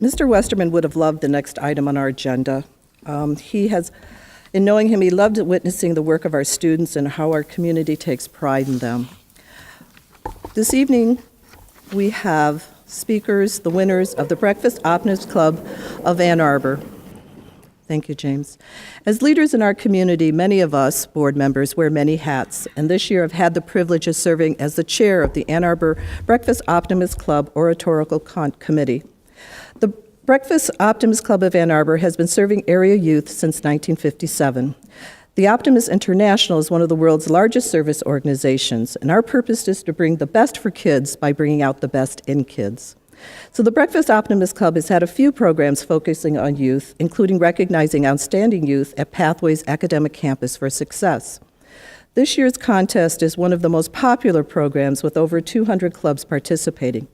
Mr. Westerman would have loved the next item on our agenda. In knowing him, he loved witnessing the work of our students and how our community takes pride in them. This evening, we have speakers, the winners of the Breakfast Optimist Club of Ann Arbor. Thank you, James. As leaders in our community, many of us board members wear many hats, and this year I've had the privilege of serving as the chair of the Ann Arbor Breakfast Optimist Club Oratorical Committee. The Breakfast Optimist Club of Ann Arbor has been serving area youth since 1957. The Optimist International is one of the world's largest service organizations, and our purpose is to bring the best for kids by bringing out the best in kids. So the Breakfast Optimist Club has had a few programs focusing on youth, including recognizing outstanding youth at Pathways Academic Campus for Success. This year's contest is one of the most popular programs with over 200 clubs participating.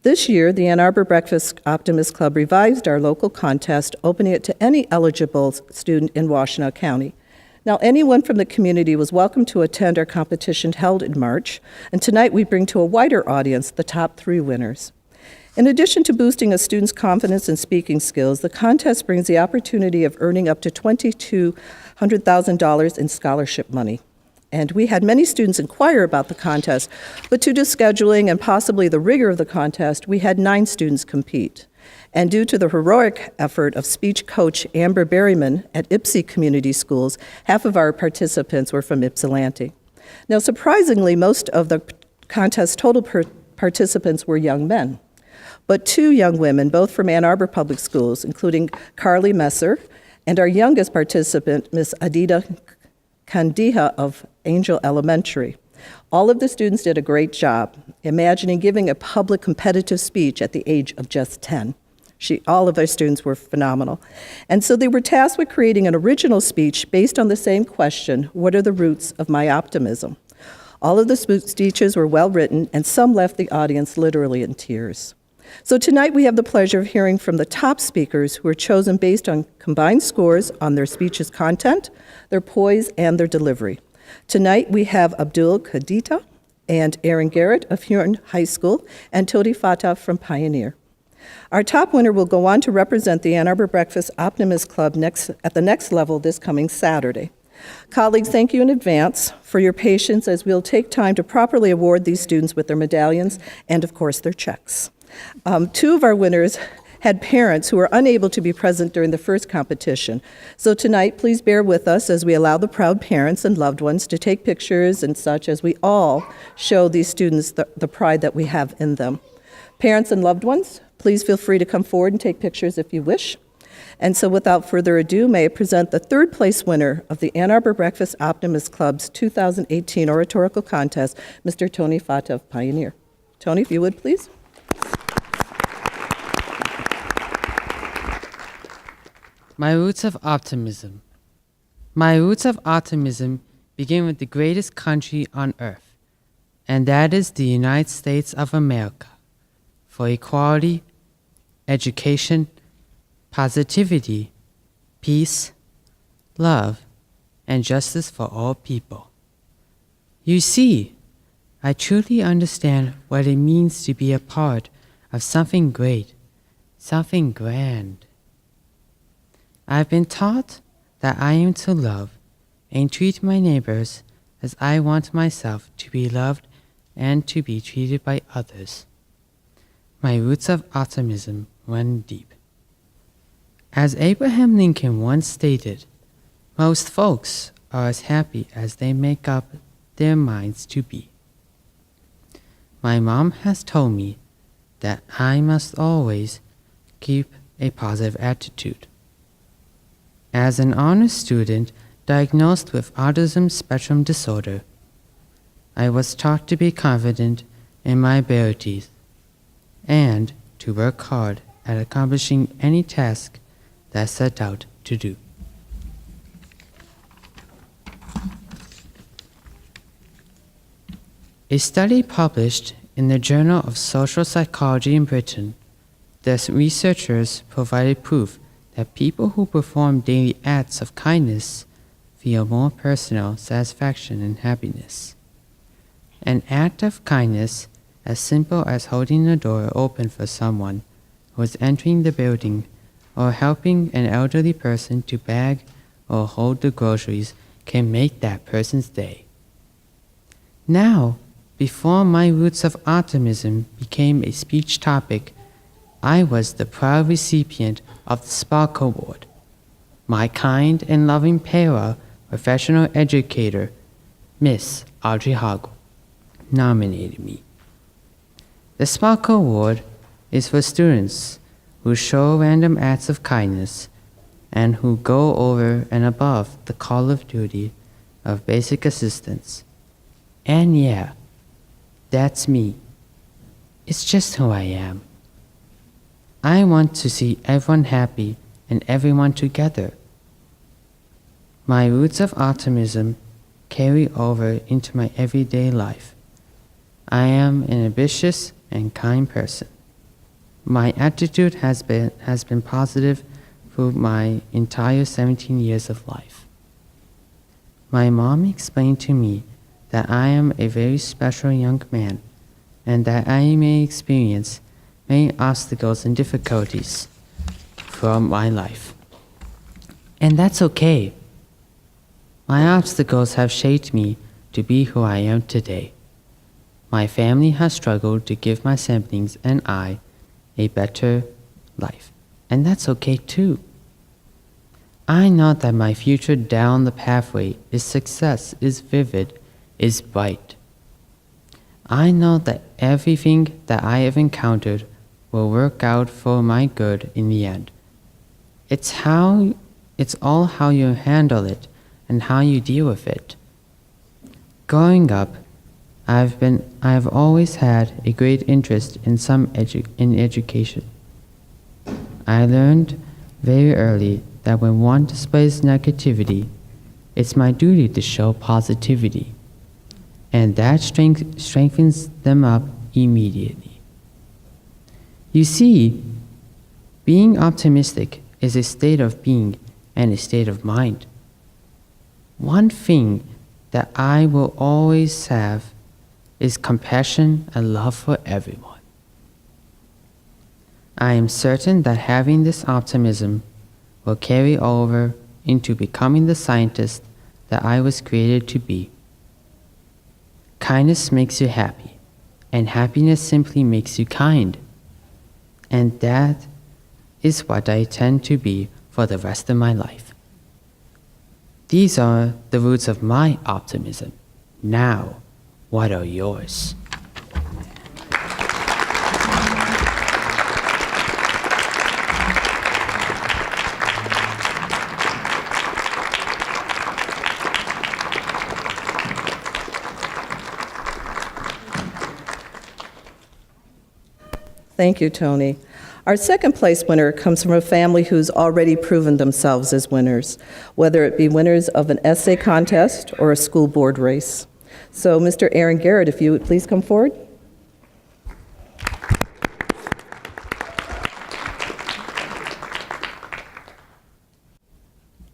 This year, the Ann Arbor Breakfast Optimist Club revised our local contest, opening it to any eligible student in Washtenaw County. Now, anyone from the community was welcome to attend our competition held in March, and tonight we bring to a wider audience the top 3 winners. In addition to boosting a student's confidence and speaking skills, the contest brings the opportunity of earning up to $2,200,000 in scholarship money. And we had many students inquire about the contest, but due to scheduling and possibly the rigor of the contest, we had 9 students compete. And due to the heroic effort of speech coach Amber Berryman at Ypsi Community Schools, half of our participants were from Ypsilanti. Now, surprisingly, most of the contest's total participants were young men. But 2 young women, both from Ann Arbor Public Schools, including Carly Messer and our youngest participant, Miss Adita Kandiha of Angel Elementary. All of the students did a great job, imagining giving a public competitive speech at the age of just 10. All of our students were phenomenal. And so they were tasked with creating an original speech based on the same question, what are the roots of my optimism? All of the speeches were well written, and some left the audience literally in tears. So tonight we have the pleasure of hearing from the top speakers who were chosen based on combined scores on their speech's content, their poise, and their delivery. Tonight we have Abdul Kizito and Aaron Garrett of Huron High School and Todi Fata from Pioneer. Our top winner will go on to represent the Ann Arbor Breakfast Optimist Club at the next level this coming Saturday. Colleagues, thank you in advance for your patience as we'll take time to properly award these students with their medallions and, of course, their checks. 2 of our winners had parents who were unable to be present during the first competition. So tonight, please bear with us as we allow the proud parents and loved ones to take pictures and such as we all show these students the pride that we have in them. Parents and loved ones, please feel free to come forward and take pictures if you wish. And so without further ado, may I present the 3rd place winner of the Ann Arbor Breakfast Optimist Club's 2018 Oratorical Contest, Mr. Todi Fata of Pioneer. Tony, if you would, please. My roots of optimism. My roots of optimism begin with the greatest country on earth, and that is the United States of America, for equality, education, positivity, peace, love, and justice for all people. You see, I truly understand what it means to be a part of something great, something grand. I've been taught that I am to love and treat my neighbors as I want myself to be loved and to be treated by others. My roots of optimism run deep. As Abraham Lincoln once stated, most folks are as happy as they make up their minds to be. My mom has told me that I must always keep a positive attitude. As an honor student diagnosed with autism spectrum disorder, I was taught to be confident in my abilities and to work hard at accomplishing any task that I set out to do. A study published in the Journal of Social Psychology in Britain, the researchers provided proof that people who perform daily acts of kindness feel more personal satisfaction and happiness. An act of kindness as simple as holding the door open for someone was entering the building or helping an elderly person to bag or hold the groceries can make that person's day. Now, before my roots of optimism became a speech topic, I was the proud recipient of the Spark Award. My kind and loving professional educator, Miss Audrey Hoggle, nominated me. The Spark Award is for students who show random acts of kindness and who go over and above the call of duty of basic assistance. And yeah, that's me. It's just who I am. I want to see everyone happy and everyone together. My roots of optimism carry over into my everyday life. I am an ambitious and kind person. My attitude has been positive through my entire 17 years of life. My mom explained to me that I am a very special young man and that I may experience many obstacles and difficulties throughout my life. And that's okay. My obstacles have shaped me to be who I am today. My family has struggled to give my siblings and I a better life, and that's okay too. I know that my future down the pathway is success, is vivid, is bright. I know that everything that I have encountered will work out for my good in the end. It's all how you handle it and how you deal with it. Growing up, I have always had a great interest in education. I learned very early that when one displays negativity, it's my duty to show positivity, and that strengthens them up immediately. You see, being optimistic is a state of being and a state of mind. One thing that I will always have is compassion and love for everyone. I am certain that having this optimism will carry over into becoming the scientist that I was created to be. Kindness makes you happy, and happiness simply makes you kind. And that is what I intend to be for the rest of my life. These are the roots of my optimism. Now, what are yours? Thank you, Tony. Our second place winner comes from a family who's already proven themselves as winners, whether it be winners of an essay contest or a school board race. So, Mr. Aaron Garrett, if you would please come forward.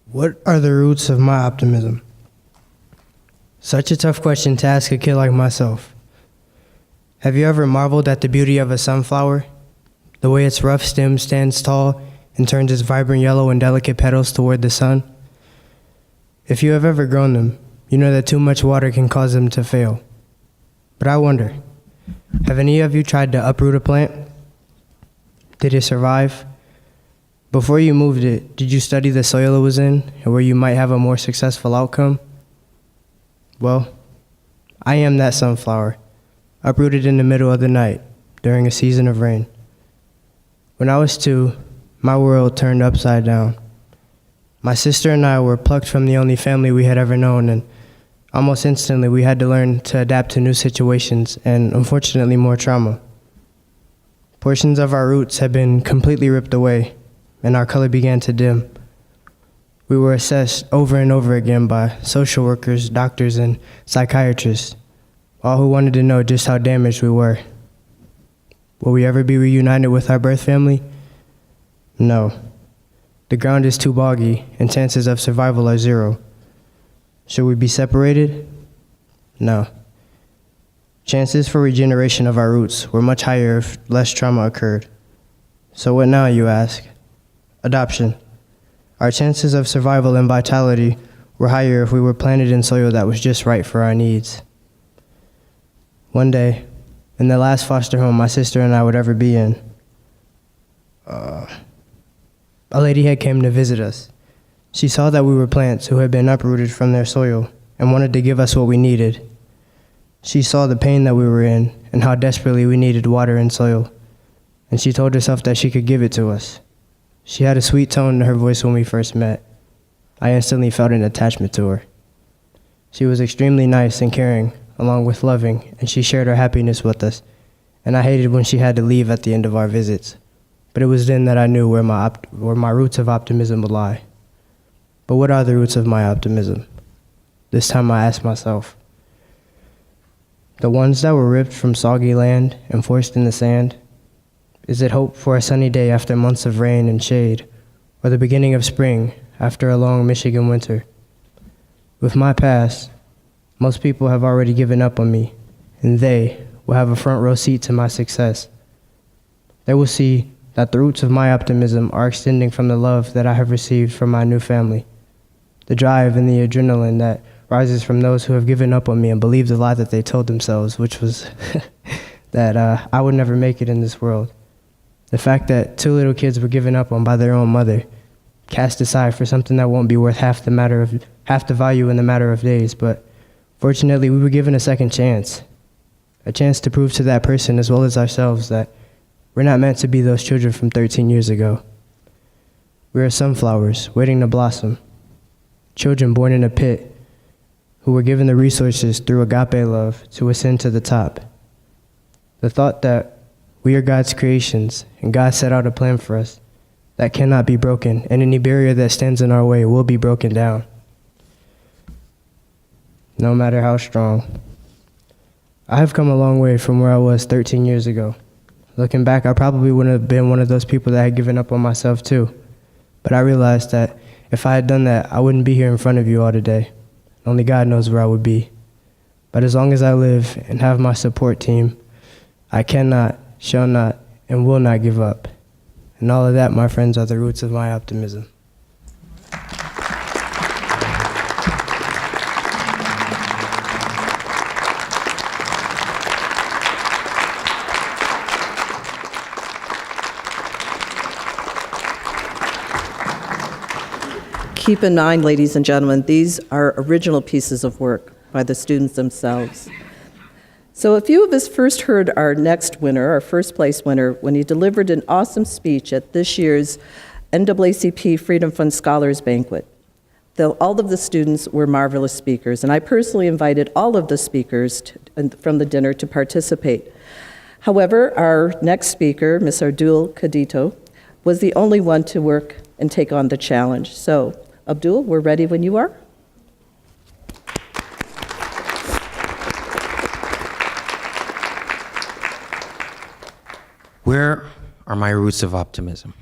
What are the roots of my optimism? Such a tough question to ask a kid like myself. Have you ever marveled at the beauty of a sunflower? The way its rough stem stands tall and turns its vibrant yellow and delicate petals toward the sun? If you have ever grown them, you know that too much water can cause them to fail. But I wonder, have any of you tried to uproot a plant? Did it survive? Before you moved it, did you study the soil it was in and where you might have a more successful outcome? Well, I am that sunflower, uprooted in the middle of the night during a season of rain. When I was 2, my world turned upside down. My sister and I were plucked from the only family we had ever known, and almost instantly we had to learn to adapt to new situations and, unfortunately, more trauma. Portions of our roots had been completely ripped away, and our color began to dim. We were assessed over and over again by social workers, doctors, and psychiatrists, all who wanted to know just how damaged we were. Will we ever be reunited with our birth family? No. The ground is too boggy, and chances of survival are 0. Should we be separated? No. Chances for regeneration of our roots were much higher if less trauma occurred. So what now, you ask? Adoption. Our chances of survival and vitality were higher if we were planted in soil that was just right for our needs. One day, in the last foster home my sister and I would ever be in, a lady had came to visit us. She saw that we were plants who had been uprooted from their soil and wanted to give us what we needed. She saw the pain that we were in and how desperately we needed water and soil, and she told herself that she could give it to us. She had a sweet tone to her voice when we first met. I instantly felt an attachment to her. She was extremely nice and caring, along with loving, and she shared her happiness with us, and I hated when she had to leave at the end of our visits. But it was then that I knew where my roots of optimism would lie. But what are the roots of my optimism? This time I asked myself. The ones that were ripped from soggy land and forced in the sand? Is it hope for a sunny day after months of rain and shade, or the beginning of spring after a long Michigan winter? With my past, most people have already given up on me, and they will have a front row seat to my success. They will see that the roots of my optimism are extending from the love that I have received from my new family, the drive and the adrenaline that rises from those who have given up on me and believed the lie that they told themselves, which was that I would never make it in this world. The fact that 2 little kids were given up on by their own mother, cast aside for something that won't be worth half the value in the matter of days, but fortunately we were given a second chance, a chance to prove to that person as well as ourselves that we're not meant to be those children from 13 years ago. We are sunflowers waiting to blossom, children born in a pit who were given the resources through agape love to ascend to the top. The thought that we are God's creations and God set out a plan for us that cannot be broken, and any barrier that stands in our way will be broken down, no matter how strong. I have come a long way from where I was 13 years ago. Looking back, I probably wouldn't have been one of those people that had given up on myself too. But I realized that if I had done that, I wouldn't be here in front of you all today. Only God knows where I would be. But as long as I live and have my support team, I cannot, shall not, and will not give up. And all of that, my friends, are the roots of my optimism. Keep in mind, ladies and gentlemen, these are original pieces of work by the students themselves. So a few of us first heard our next winner, our first place winner, when he delivered an awesome speech at this year's NAACP Freedom Fund Scholars Banquet. All of the students were marvelous speakers, and I personally invited all of the speakers from the dinner to participate. However, our next speaker, Ms. Abdul Kizito, was the only one to work and take on the challenge. So, Abdul, we're ready when you are. Where are my roots of optimism?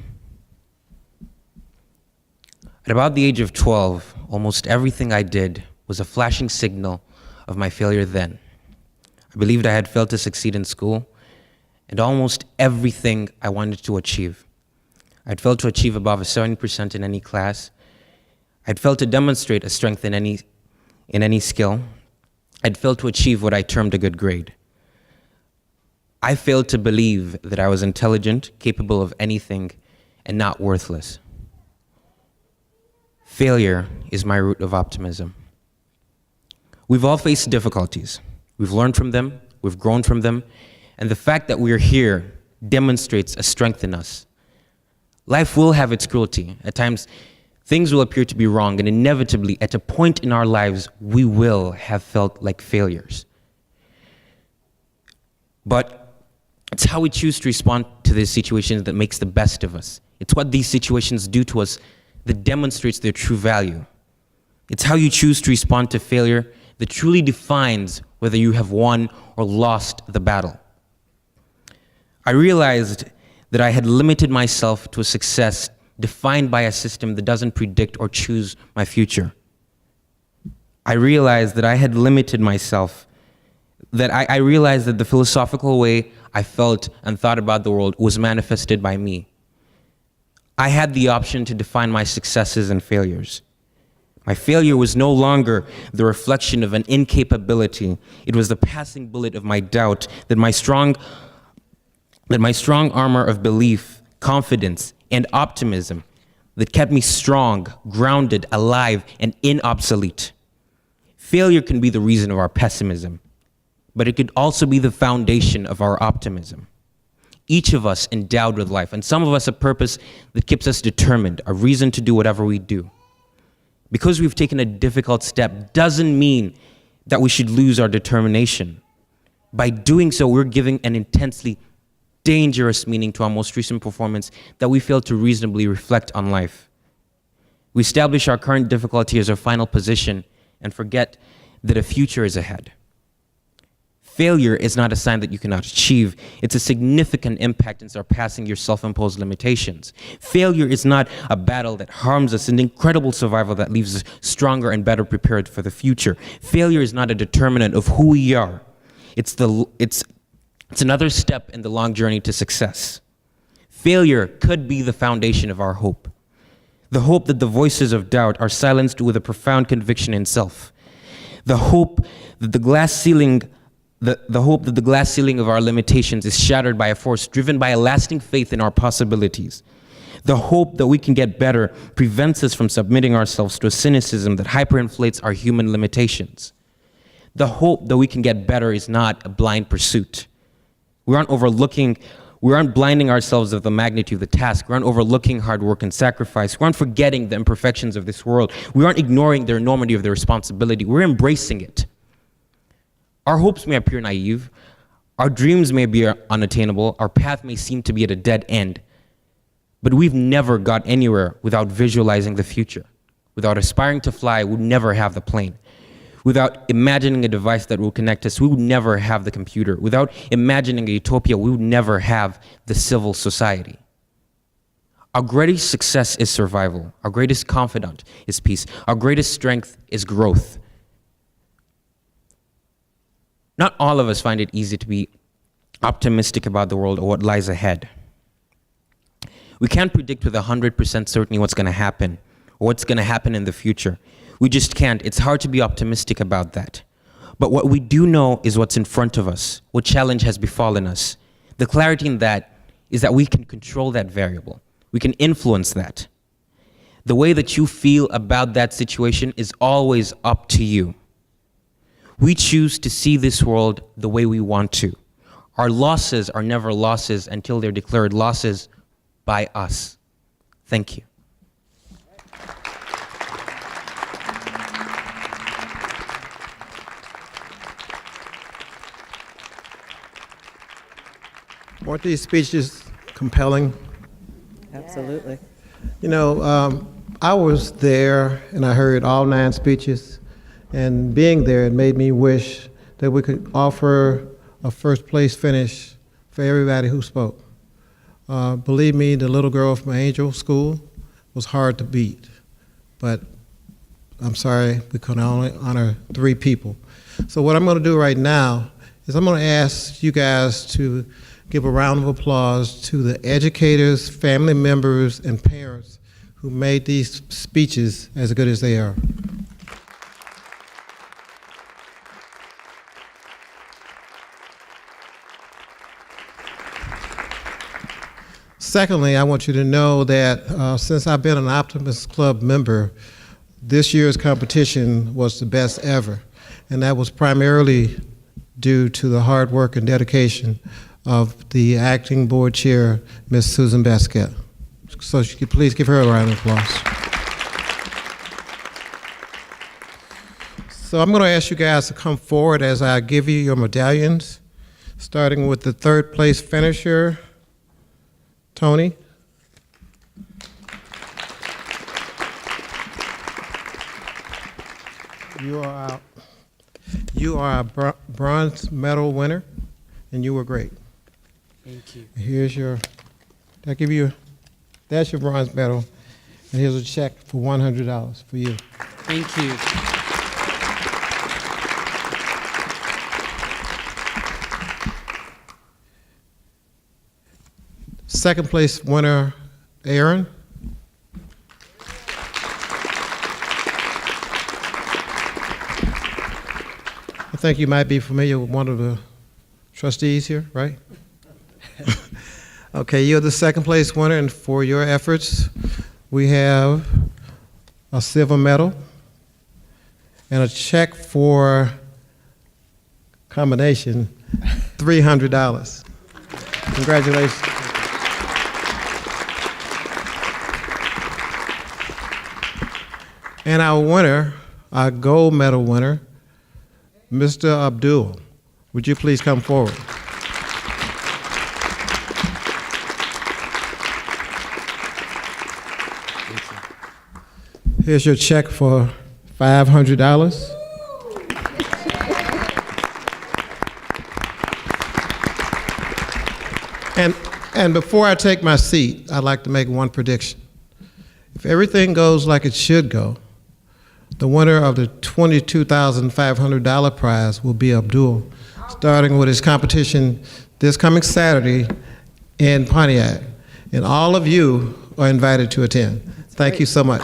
At about the age of 12, almost everything I did was a flashing signal of my failure then. I believed I had failed to succeed in school and almost everything I wanted to achieve. I'd failed to achieve above a 70% in any class. I'd failed to demonstrate a strength in any skill. I'd failed to achieve what I termed a good grade. I failed to believe that I was intelligent, capable of anything, and not worthless. Failure is my root of optimism. We've all faced difficulties. We've learned from them, we've grown from them, and the fact that we're here demonstrates a strength in us. Life will have its cruelty. At times, things will appear to be wrong, and inevitably, at a point in our lives, we will have felt like failures. But it's how we choose to respond to these situations that makes the best of us. It's what these situations do to us that demonstrates their true value. It's how you choose to respond to failure that truly defines whether you have won or lost the battle. I realized that I had limited myself to a success defined by a system that doesn't predict or choose my future. I realized that I had limited myself, that I realized that the philosophical way I felt and thought about the world was manifested by me. I had the option to define my successes and failures. My failure was no longer the reflection of an incapability. It was the passing bullet of my doubt that my strong armor of belief, confidence, and optimism that kept me strong, grounded, alive, and inobsolete. Failure can be the reason of our pessimism, but it could also be the foundation of our optimism. Each of us endowed with life, and some of us a purpose that keeps us determined, a reason to do whatever we do. Because we've taken a difficult step doesn't mean that we should lose our determination. By doing so, we're giving an intensely dangerous meaning to our most recent performance that we fail to reasonably reflect on life. We establish our current difficulty as our final position and forget that a future is ahead. Failure is not a sign that you cannot achieve. It's a significant impact in surpassing your self-imposed limitations. Failure is not a battle that harms us, an incredible survival that leaves us stronger and better prepared for the future. Failure is not a determinant of who we are. It's another step in the long journey to success. Failure could be the foundation of our hope. The hope that the voices of doubt are silenced with a profound conviction in self. The hope that the glass ceiling of our limitations is shattered by a force driven by a lasting faith in our possibilities. The hope that we can get better prevents us from submitting ourselves to a cynicism that hyperinflates our human limitations. The hope that we can get better is not a blind pursuit. We aren't blinding ourselves of the magnitude of the task. We aren't overlooking hard work and sacrifice. We aren't forgetting the imperfections of this world. We aren't ignoring the enormity of the responsibility. We're embracing it. Our hopes may appear naive. Our dreams may be unattainable. Our path may seem to be at a dead end. But we've never got anywhere without visualizing the future. Without aspiring to fly, we'd never have the plane. Without imagining a device that will connect us, we would never have the computer. Without imagining a utopia, we would never have the civil society. Our greatest success is survival. Our greatest confidant is peace. Our greatest strength is growth. Not all of us find it easy to be optimistic about the world or what lies ahead. We can't predict with 100% certainty what's going to happen or what's going to happen in the future. We just can't. It's hard to be optimistic about that. But what we do know is what's in front of us, what challenge has befallen us. The clarity in that is that we can control that variable. We can influence that. The way that you feel about that situation is always up to you. We choose to see this world the way we want to. Our losses are never losses until they're declared losses by us. Thank you. Weren't these speeches compelling? Absolutely. You know, I was there and I heard all 9 speeches, and being there, it made me wish that we could offer a first place finish for everybody who spoke. Believe me, the little girl from Angel School was hard to beat, but I'm sorry, we could only honor 3 people. So what I'm going to do right now is I'm going to ask you guys to give a round of applause to the educators, family members, and parents who made these speeches as good as they are. Secondly, I want you to know that since I've been an Optimist Club member, this year's competition was the best ever, and that was primarily due to the hard work and dedication of the acting board chair, Ms. Susan Baskett. So if you could please give her a round of applause. So I'm going to ask you guys to come forward as I give you your medallions, starting with the 3rd place finisher, Tony. You are a bronze medal winner, and you were great. Thank you. Here's your, that's your bronze medal, and here's a check for $100 for you. Thank you. Second place winner, Aaron. think you might be familiar with one of the trustees here, right? Okay, you're the second place winner, and for your efforts, we have a silver medal and a check for combination $300. Congratulations. And our winner, our gold medal winner, Mr. Abdul, would you please come forward? Here's your check for $500. And before I take my seat, I'd like to make one prediction. If everything goes like it should go, the winner of the $22,500 prize will be Abdul, starting with his competition this coming Saturday in Pontiac. And all of you are invited to attend. Thank you so much.